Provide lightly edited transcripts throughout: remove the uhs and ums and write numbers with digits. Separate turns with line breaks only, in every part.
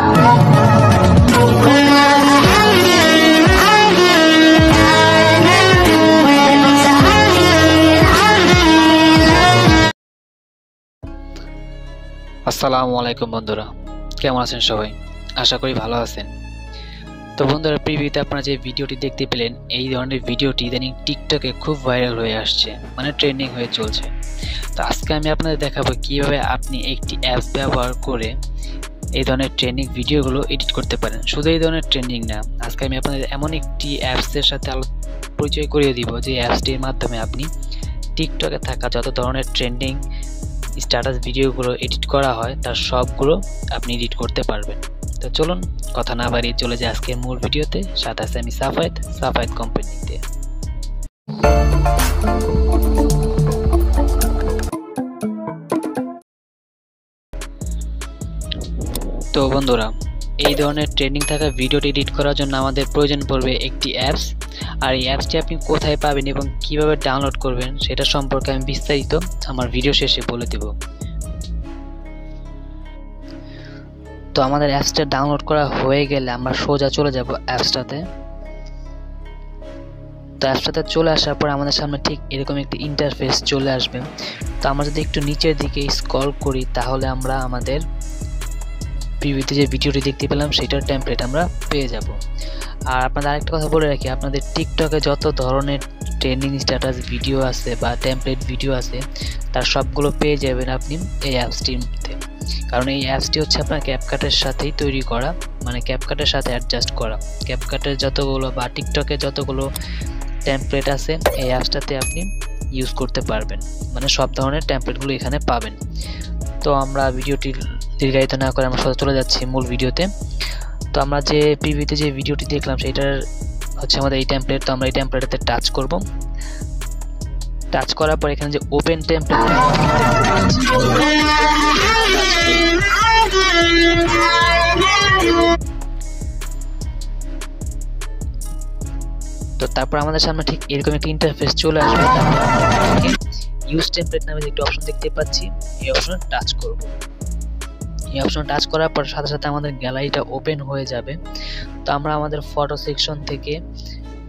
আসসালামু আলাইকুম বন্ধুরা, কেমন আছেন সবাই? আশা করি ভালো আছেন। তো বন্ধুরা, প্রিভিউতে আপনারা যে ভিডিওটি দেখতে পেলেন, এই ধরনের ভিডিওটি ইদানিং টিকটকে খুব ভাইরাল হয়ে আসছে, মানে ট্রেন্ডিং হয়ে চলছে। তো আজকে আমি আপনাদের দেখাবো কিভাবে আপনি একটি অ্যাপস ব্যবহার করে এই ধরনের ট্রেন্ডিং ভিডিওগুলো এডিট করতে পারেন। শুধু এই ধরনের ট্রেন্ডিং না, আজকে আমি আপনাদের এমন একটি অ্যাপসের সাথে পরিচয় করিয়ে দিব যে অ্যাপসটির মাধ্যমে আপনি টিকটকে থাকা যত ধরনের ট্রেন্ডিং স্ট্যাটাস ভিডিওগুলো এডিট করা হয় তার সবগুলো আপনি এডিট করতে পারবেন। তো চলুন কথা না বাড়িয়ে চলে যাই আজকের মূল ভিডিওতে। সাথে আছে আমি সাফায়েত কোম্পানিতে। তো বন্ধুরা, এই ধরনের ট্রেন্ডিং থাকা ভিডিওটি এডিট করার জন্য আমাদের প্রয়োজন পড়বে একটি অ্যাপস। আর এই অ্যাপসটি আপনি কোথায় পাবেন এবং কিভাবে ডাউনলোড করবেন সেটা সম্পর্কে আমি বিস্তারিত আমার ভিডিও শেষে বলে দেব। তো আমাদের অ্যাপসটা ডাউনলোড করা হয়ে গেলে আমরা সোজা চলে যাব অ্যাপসটাতে। তো অ্যাপসটাতে চলে আসার পর আমাদের সামনে ঠিক এরকম একটি ইন্টারফেস চলে আসবে। তো আমরা যদি একটু নিচের দিকে স্ক্রল করি তাহলে আমরা আমাদের প্রিভিউতে যে ভিডিওটি দেখতে পেলাম সেটার টেমপ্লেট আমরা পেয়ে যাব। আর আপনাদের আরেকটা কথা বলে রাখি, আপনাদের টিকটকে যত ধরনের ট্রেন্ডিং স্ট্যাটাস ভিডিও আছে বা টেমপ্লেট ভিডিও আছে তার সবগুলো পেয়ে যাবেন আপনি এই অ্যাপসটির মধ্যে। কারণ এই অ্যাপসটি হচ্ছে আপনার ক্যাপকাটের সাথেই তৈরি করা, মানে ক্যাপকাটের সাথে অ্যাডজাস্ট করা। ক্যাপকাটের যতগুলো বা টিকটকে যতগুলো টেমপ্লেট আছে এই অ্যাপসটাতে আপনি ইউজ করতে পারবেন, মানে সব ধরনের টেমপ্লেটগুলো এখানে পাবেন। তো আমরা ভিডিওটি দীর্ঘায়িত না করে আমরা সোজা চলে যাচ্ছি মূল ভিডিওতে। তো আমরা যে প্রিভিউতে যে ভিডিওটি দেখলাম সেটার হচ্ছে আমাদের এই টেমপ্লেট। তো আমরা এই টেমপ্লেটে টাচ করব। টাচ করার পর এখানে যে ওপেন টেমপ্লেট, তো তারপর আমাদের সামনে ঠিক এরকম একটা ইন্টারফেস চলে আসবে। ইউজ টেমপ্লেট নামে একটি অপশন দেখতে পাচ্ছি, এই অপশনে টাচ করব। এই অপশন টাচ করার পর সাথে সাথে আমাদের গ্যালারিটা ওপেন হয়ে যাবে। তো আমরা আমাদের ফটো সেকশন থেকে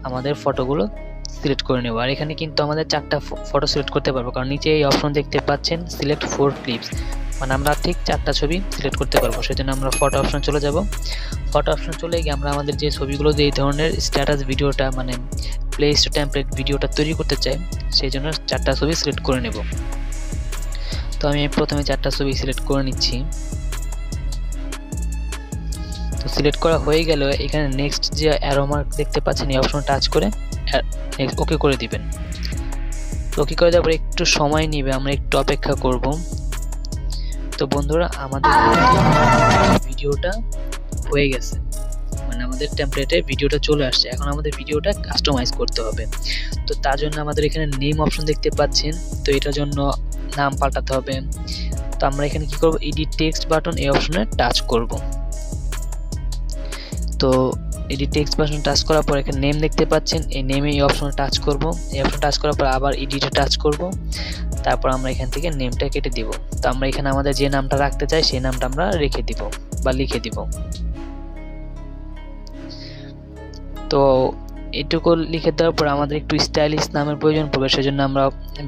আমাদের ফটোগুলো সিলেক্ট করে নেব। আর এখানে কিন্তু আমাদের 4টা ফটো সিলেক্ট করতে পারবো, কারণ নিচে এই অপশন দেখতে পাচ্ছেন সিলেক্ট 4 ক্লিপস, মানে আমরা ঠিক 4টা ছবি সিলেক্ট করতে পারবো। সেজন্য আমরা ফটো অপশন চলে যাব। ফটো অপশন চলে গিয়ে আমরা আমাদের যে ছবিগুলো দিয়ে এই ধরনের স্ট্যাটাস ভিডিওটা মানে প্লেস টু টেমপ্লেট ভিডিওটা তৈরি করতে চাই সেই জন্য 4টা ছবি সিলেক্ট করে নেব। তো আমি প্রথমে 4টা ছবি সিলেক্ট করে নিচ্ছি। তো সিলেক্ট করা হয়ে গেল, এখানে নেক্সট যে অ্যারো মার্ক দেখতে পাচ্ছেন এই অপশন টাচ করে ওকে করে দিবেন। ওকে করে দেওয়ার পর একটু সময় নেবে, আমরা একটু অপেক্ষা করব। তো বন্ধুরা, আমাদের ভিডিওটা হয়ে গেছে, মানে আমাদের টেমপ্লেটে ভিডিওটা চলে আসছে। এখন আমাদের ভিডিওটা কাস্টমাইজ করতে হবে। তো তার জন্য আমাদের এখানে নেম অপশন দেখতে পাচ্ছেন, তো এটার জন্য নাম পাল্টাতে হবে। তো আমরা এখানে কি করব, এডিট টেক্সট বাটন এই অপশনে টাচ করব। তো এডিট টেক্সট বাটন টাচ করার পর এখানে নেম দেখতে পাচ্ছেন, এই নেমে এই অপশনে টাচ করব। এই অপশন টাচ করার পর আবার এডিটে টাচ করব। তারপর আমরা এখান থেকে নেমটা কেটে দিব। তো আমরা এখানে আমাদের যে নামটা রাখতে চাই সেই নামটা আমরা রেখে দিব বা লিখে দিব। তো এটুকু লিখে দেওয়ার পর আমাদের একটু স্টাইলিশ নামের প্রয়োজন পড়বে, সেজন্য আমরা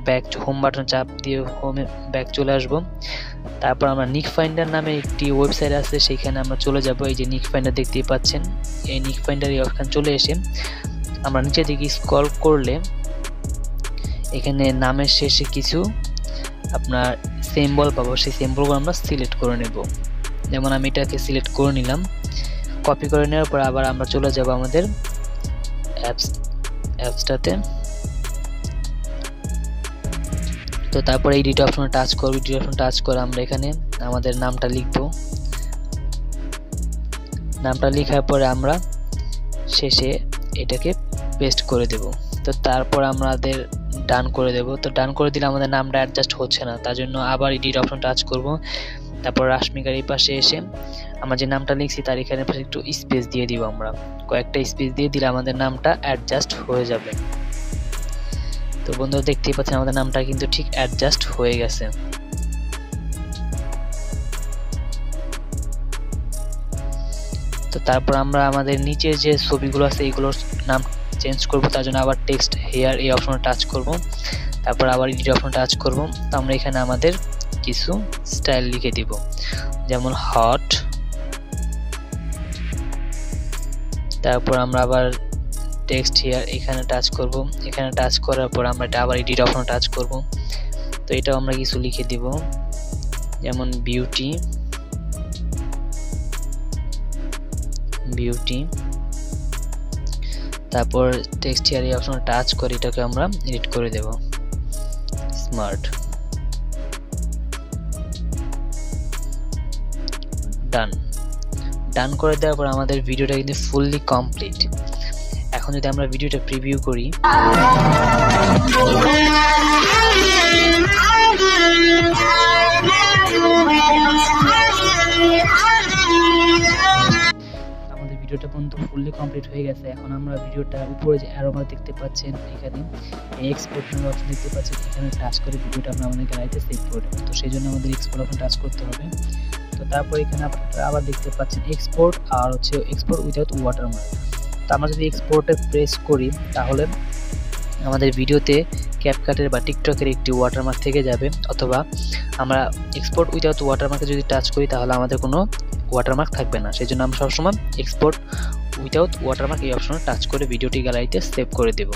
ব্যাক হোম বাটন চাপ দিয়ে হোমে ব্যাক চলে আসব। তারপর আমরা নিক ফাইন্ডার নামে একটি ওয়েবসাইট আছে, সেখানে আমরা চলে যাব। এই যে নিক ফাইন্ডার দেখতেই পাচ্ছেন, এই নিক ফাইন্ডার এই অপশন চলে এসে আমরা নিচের দিকে স্ক্রল করলে এখানে নামের শেষে কিছু আপনার সিম্বল পাবো, সেই সিম্বলগুলো আমরা সিলেক্ট করে নেব। যেমন আমি এটাকে সিলেক্ট করে নিলাম। কপি করে নেওয়ার পর আবার আমরা চলে যাব আমাদের অ্যাপসটাতে। তো তারপরে এডিট অপশনে টাচ করব। এডিট অপশন টাচ করে আমরা এখানে আমাদের নামটা লিখব। নামটা লেখার পরে আমরা শেষে এটাকে পেস্ট করে দেব। তো তারপর আমাদের ডান করে দেব। তো ডান করে দিলে আমাদের নামটা অ্যাডজাস্ট হচ্ছে না, তার জন্য আবার এডিট অপশন টাচ করব। তারপর রাশমিকার এই পাশে এসে আমরা যে নামটা লিখছি তার এখানে একটু স্পেস দিয়ে দিব। আমরা কয়েকটা স্পেস দিয়ে দিলে আমাদের নামটা অ্যাডজাস্ট হয়ে যাবে। তো বন্ধুরা, দেখতেই পাচ্ছেন আমাদের নামটা কিন্তু ঠিক অ্যাডজাস্ট হয়ে গেছে। তো তারপর আমরা আমাদের নিচে যে ছবিগুলো আছে এগুলোর নাম চেঞ্জ করব। তার জন্য আবার টেক্সট হেয়ার এই অপশনে টাচ করব, তারপর আবার এডিট অপশনে টাচ করব। তো আমরা এখানে আমাদের কিছু স্টাইল লিখে দিব, যেমন হট। তারপর আমরা আবার টেক্সট হেয়ার এখানে টাচ করব, এখানে টাচ করার পর আমরা এটা আবার এডিট অপশনে টাচ করব। তো এটাও আমরা কিছু লিখে দিব, যেমন বিউটি। তারপর টেক্সট হেয়ার এই অপশনে টাচ করে এটাকে আমরা এডিট করে দেব, স্মার্ট। ডান করে দেওয়ার পর আমাদের ভিডিওটা কিন্তু ফুললি কমপ্লিট। এখন যদি আমরা ভিডিওটা প্রিভিউ করি, আমাদের ভিডিওটা পর্যন্ত ফুললি কমপ্লিট হয়ে গেছে। এখন আমরা ভিডিওটা উপরে যে অ্যারো মার্ক দেখতে পাচ্ছেন, এখানে এক্সপোর্ট নামের অপশন দেখতে পাচ্ছেন, এখানে টাচ করে ভিডিওটা আমরা আমাদের গ্যালারিতে সেভ করে দেব। তো সেই জন্য আমাদের এক্সপোর্ট অপশন টাচ করতে হবে। তো তারপর এখানে আপনারা আবার দেখতে পাচ্ছেন এক্সপোর্ট, আর হচ্ছে এক্সপোর্ট উইদাউট ওয়াটারমার্ক। তো আমরা যদি এক্সপোর্টে প্রেস করি তাহলে আমাদের ভিডিওতে ক্যাপকাটের বা টিকটকের একটি ওয়াটারমার্ক থেকে যাবে, অথবা আমরা এক্সপোর্ট উইদাউট ওয়াটারমার্কে যদি টাচ করি তাহলে আমাদের কোনো ওয়াটারমার্ক থাকবে না। সেই জন্য আমরা সবসময় এক্সপোর্ট উইদাউট ওয়াটারমার্ক এই অপশনে টাচ করে ভিডিওটি গ্যালারিতে সেভ করে দেব।